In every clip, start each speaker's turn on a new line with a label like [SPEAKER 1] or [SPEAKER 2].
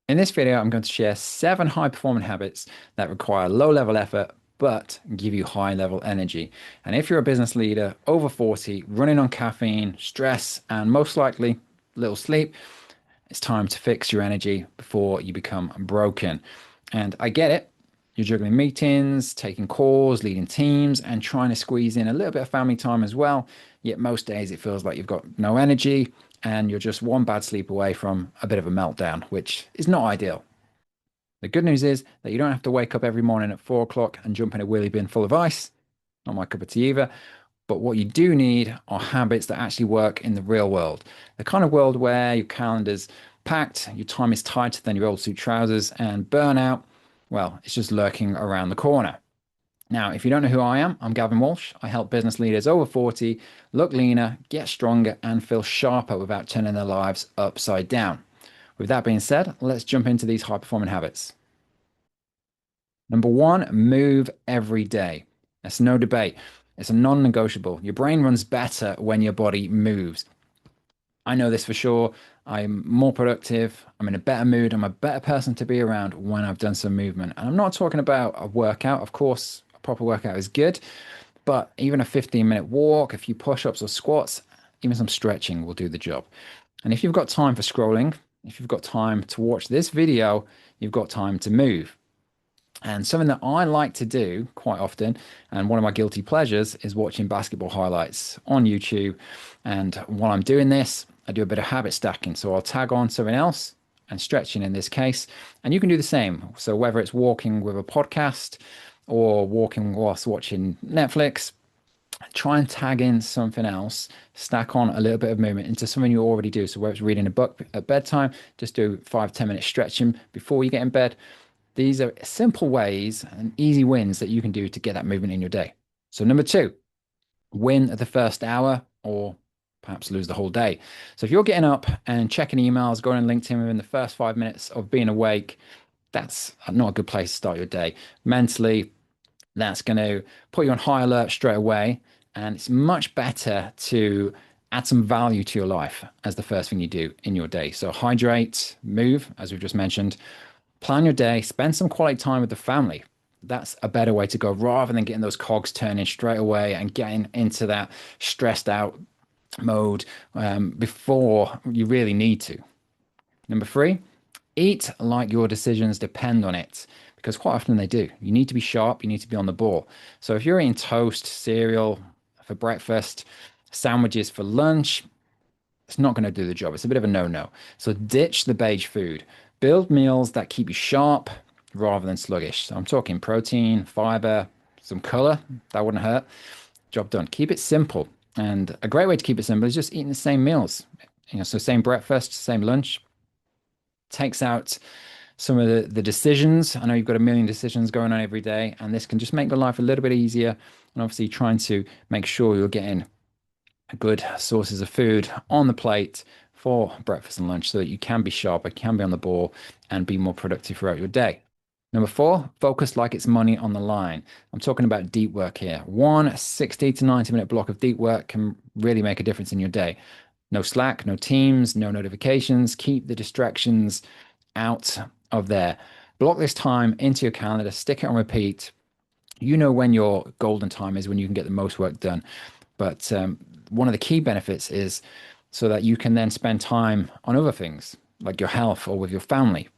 [SPEAKER 1] In this video, I'm going to share 7 high-performing habits that require low-level effort but give you high-level energy. And if you're a business leader over 40, running on caffeine, stress, and most likely little sleep, it's time to fix your energy before you become broken. And I get it. You're juggling meetings, taking calls, leading teams, and trying to squeeze in a little bit of family time as well. Yet most days it feels like you've got no energy and you're just one bad sleep away from a bit of a meltdown, which is not ideal. The good news is that you don't have to wake up every morning at 4 o'clock and jump in a wheelie bin full of ice. Not my cup of tea either. But what you do need are habits that actually work in the real world. The kind of world where your calendar's packed, your time is tighter than your old suit trousers, and burnout, well, it's just lurking around the corner. Now, if you don't know who I am, I'm Gavin Walsh. I help business leaders over 40 look leaner, get stronger, and feel sharper without turning their lives upside down. With that being said, let's jump into these high performing habits. Number one, move every day. That's no debate. It's a non-negotiable. Your brain runs better when your body moves. I know this for sure. I'm more productive. I'm in a better mood. I'm a better person to be around when I've done some movement. And I'm not talking about a workout. Of course, a proper workout is good, but even a 15-minute walk, a few push-ups or squats, even some stretching will do the job. And if you've got time for scrolling, if you've got time to watch this video, you've got time to move. And something that I like to do quite often, and one of my guilty pleasures, is watching basketball highlights on YouTube. And while I'm doing this, I do a bit of habit stacking. So I'll tag on something else and stretching in this case. And you can do the same. So whether it's walking with a podcast or walking whilst watching Netflix, try and tag in something else, stack on a little bit of movement into something you already do. So whether it's reading a book at bedtime, just do 5, 10 minute stretching before you get in bed. These are simple ways and easy wins that you can do to get that movement in your day. So number two, win the first hour or perhaps lose the whole day. So if you're getting up and checking emails, going on LinkedIn within the first 5 minutes of being awake, that's not a good place to start your day. Mentally, that's going to put you on high alert straight away. And it's much better to add some value to your life as the first thing you do in your day. So hydrate, move, as we've just mentioned, plan your day, spend some quality time with the family. That's a better way to go rather than getting those cogs turning straight away and getting into that stressed out mode before you really need to. Number three, eat like your decisions depend on it, because quite often they do. You need to be sharp, you need to be on the ball. So if you're eating toast, cereal for breakfast, sandwiches for lunch, it's not going to do the job. It's a bit of a no-no. So ditch the beige food. Build meals that keep you sharp rather than sluggish. So I'm talking protein, fiber, some color. That wouldn't hurt. Job done. Keep it simple. And a great way to keep it simple is just eating the same meals. So same breakfast, same lunch. Takes out some of the decisions. I know you've got a million decisions going on every day, and this can just make the life a little bit easier. And obviously trying to make sure you're getting good sources of food on the plate for breakfast and lunch so that you can be sharper, can be on the ball, and be more productive throughout your day. Number four, focus like it's money on the line. I'm talking about deep work here. One 60 to 90 minute block of deep work can really make a difference in your day. No Slack, no Teams, no notifications. Keep the distractions out of there. Block this time into your calendar, stick it on repeat. You know when your golden time is, when you can get the most work done. But one of the key benefits is so that you can then spend time on other things like your health or with your family.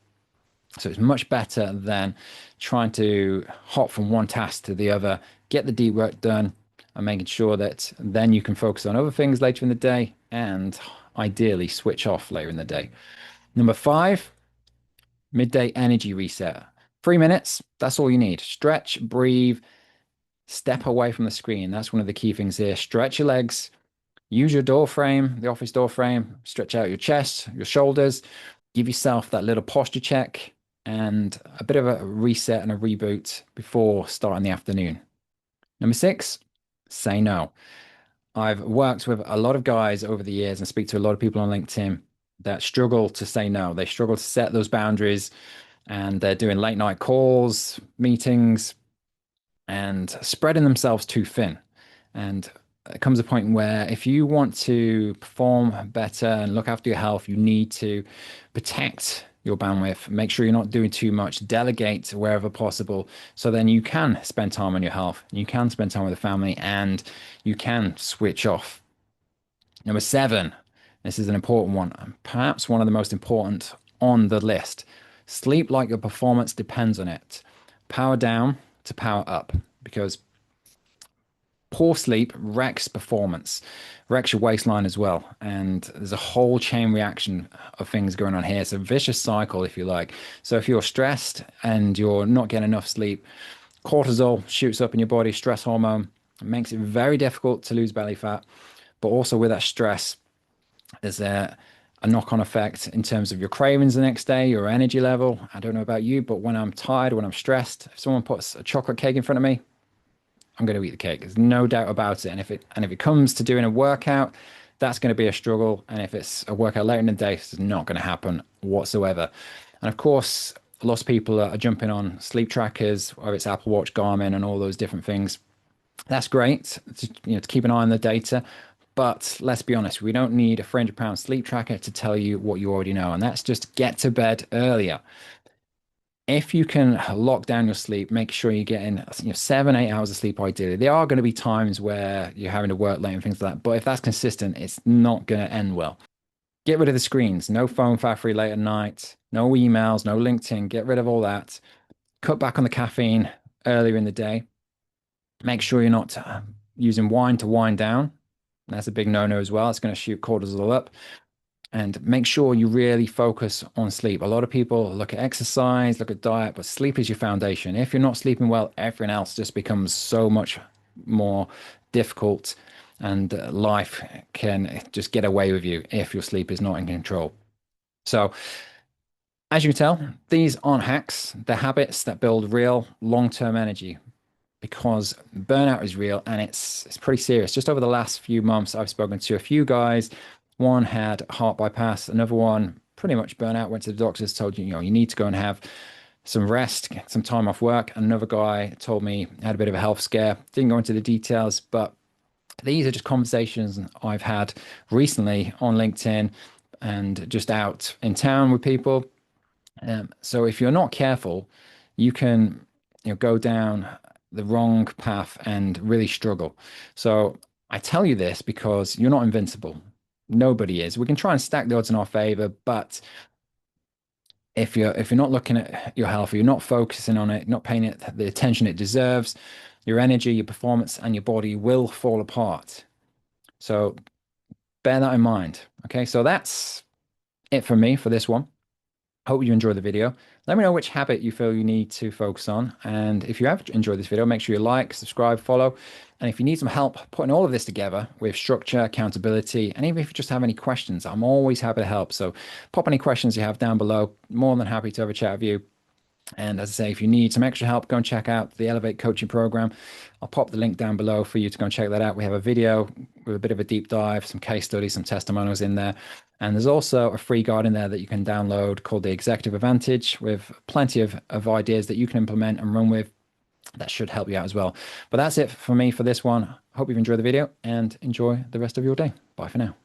[SPEAKER 1] So it's much better than trying to hop from one task to the other, get the deep work done, and making sure that then you can focus on other things later in the day and ideally switch off later in the day. Number five, midday energy reset. 3 minutes, that's all you need. Stretch, breathe, step away from the screen. That's one of the key things here. Stretch your legs, use your door frame, the office door frame, stretch out your chest, your shoulders, give yourself that little posture check and a bit of a reset and a reboot before starting the afternoon. Number six, say no. I've worked with a lot of guys over the years and speak to a lot of people on LinkedIn that struggle to say no. They struggle to set those boundaries and they're doing late night calls, meetings, and spreading themselves too thin. And it comes a point where if you want to perform better and look after your health, you need to protect your bandwidth. Make sure you're not doing too much. Delegate wherever possible. So then you can spend time on your health. You can spend time with the family and you can switch off. Number 7, this is an important one, perhaps one of the most important on the list. Sleep like your performance depends on it. Power down to power up, because poor sleep wrecks performance, wrecks your waistline as well. And there's a whole chain reaction of things going on here. It's a vicious cycle, if you like. So if you're stressed and you're not getting enough sleep, cortisol shoots up in your body, stress hormone. It makes it very difficult to lose belly fat. But also with that stress, there's a knock-on effect in terms of your cravings the next day, your energy level. I don't know about you, but when I'm tired, when I'm stressed, if someone puts a chocolate cake in front of me, I'm going to eat the cake. There's no doubt about it. And if it comes to doing a workout, that's going to be a struggle. And if it's a workout later in the day, it's not going to happen whatsoever. And of course, lots of people are jumping on sleep trackers, whether it's Apple Watch, Garmin, and all those different things. That's great to keep an eye on the data. But let's be honest, we don't need a £300 sleep tracker to tell you what you already know. And that's just get to bed earlier. If you can lock down your sleep, make sure you're getting 7, 8 hours of sleep ideally. There are going to be times where you're having to work late and things like that. But if that's consistent, it's not going to end well. Get rid of the screens. No phone free late at night. No emails, no LinkedIn. Get rid of all that. Cut back on the caffeine earlier in the day. Make sure you're not using wine to wind down. That's a big no-no as well. It's going to shoot cortisol up. And make sure you really focus on sleep. A lot of people look at exercise, look at diet, but sleep is your foundation. If you're not sleeping well, everything else just becomes so much more difficult, and life can just get away with you if your sleep is not in control. So, as you can tell, these aren't hacks. They're habits that build real long-term energy, because burnout is real and it's pretty serious. Just over the last few months, I've spoken to a few guys. One had heart bypass, another one pretty much burnout, went to the doctors, told you need to go and have some rest, get some time off work. Another guy told me had a bit of a health scare. Didn't go into the details, but these are just conversations I've had recently on LinkedIn and just out in town with people. So if you're not careful, you can go down the wrong path and really struggle. So I tell you this because you're not invincible. Nobody is. We can try and stack the odds in our favor, but if you're not looking at your health, you're not focusing on it, not paying it the attention it deserves, your energy, your performance, and your body will fall apart. So bear that in mind. Okay, so that's it for me for this one. Hope you enjoyed the video. Let me know which habit you feel you need to focus on. And if you have enjoyed this video, make sure you like, subscribe, follow. And if you need some help putting all of this together with structure, accountability, and even if you just have any questions, I'm always happy to help. So pop any questions you have down below. More than happy to have a chat with you. And as I say, if you need some extra help, go and check out the Elevate Coaching Program. I'll pop the link down below for you to go and check that out. We have a video with a bit of a deep dive, some case studies, some testimonials in there. And there's also a free guide in there that you can download called the Executive Advantage, with plenty of ideas that you can implement and run with. That should help you out as well. But that's it for me for this one. Hope you've enjoyed the video and enjoy the rest of your day. Bye for now.